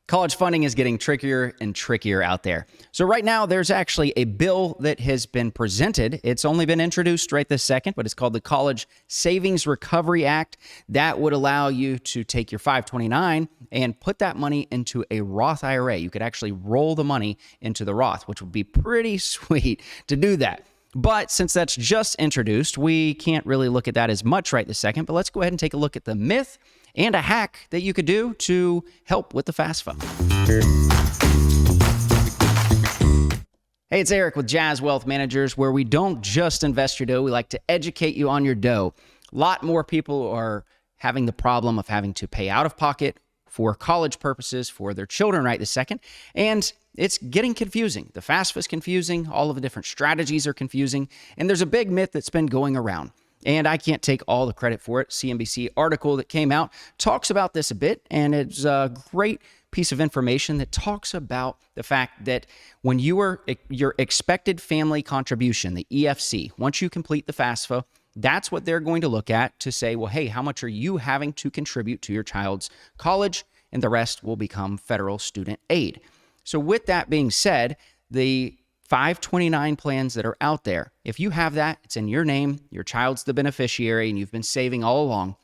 College funding is getting trickier and trickier out there. So right now, there's actually a bill that has been presented. It's only been introduced right this second, but it's called the College Savings Recovery Act. That would allow you to take your 529 and put that money into a Roth IRA. You could actually roll the money into the Roth, which would be pretty sweet to do that. But since that's just introduced, we can't really look at that as much right this second. But let's go ahead and take a look at the myth and a hack that you could do to help with the FAFSA. Hey, it's Eric with Jazz Wealth Managers, where we don't just invest your dough. We like to educate you on your dough. A lot more people are having the problem of having to pay out of pocket for college purposes for their children right this second. And it's getting confusing. The FAFSA is confusing. All of the different strategies are confusing. And there's a big myth that's been going around. And I can't take all the credit for it. CNBC article that came out talks about this a bit, and it's a great piece of information that talks about the fact that when your expected family contribution, the EFC, once you complete the FAFSA, that's what they're going to look at to say, well, hey, how much are you having to contribute to your child's college? And the rest will become federal student aid. So with that being said, the 529 plans that are out there, if you have that, it's in your name, your child's the beneficiary, and you've been saving all along,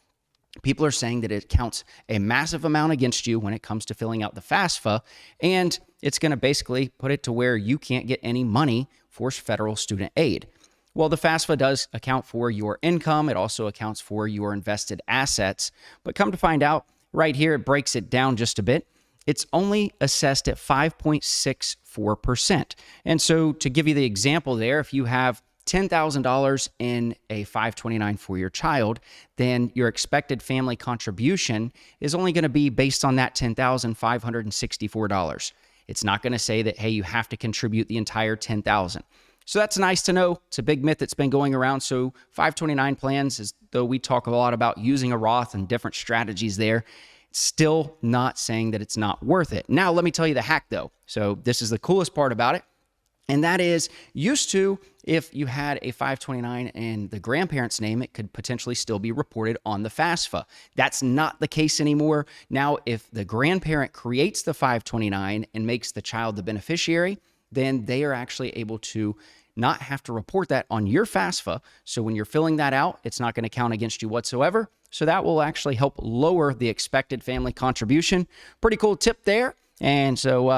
people are saying that it counts a massive amount against you when it comes to filling out the FAFSA, and it's going to basically put it to where you can't get any money for federal student aid. Well, the FAFSA does account for your income. It also accounts for your invested assets. But come to find out, right here, it breaks it down just a bit. It's only assessed at 5.64%. And so to give you the example there, if you have $10,000 in a 529 for your child, then your expected family contribution is only going to be based on that $10,564. It's not going to say that, hey, you have to contribute the entire $10,000. So that's nice to know. It's a big myth that's been going around. So 529 plans, as though we talk a lot about using a Roth and different strategies there, still not saying that it's not worth it. Now, let me tell you the hack, though. So this is the coolest part about it. And that is, used to, if you had a 529 in the grandparent's name, it could potentially still be reported on the FAFSA. That's not the case anymore. Now, if the grandparent creates the 529 and makes the child the beneficiary, then they are actually able to not have to report that on your FAFSA. So when you're filling that out, it's not going to count against you whatsoever. So that will actually help lower the expected family contribution. Pretty cool tip there. And so,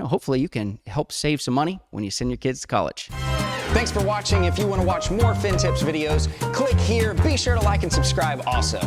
hopefully you can help save some money when you send your kids to college. Thanks for watching. If you want to watch more FinTips videos, click here. Be sure to like and subscribe also.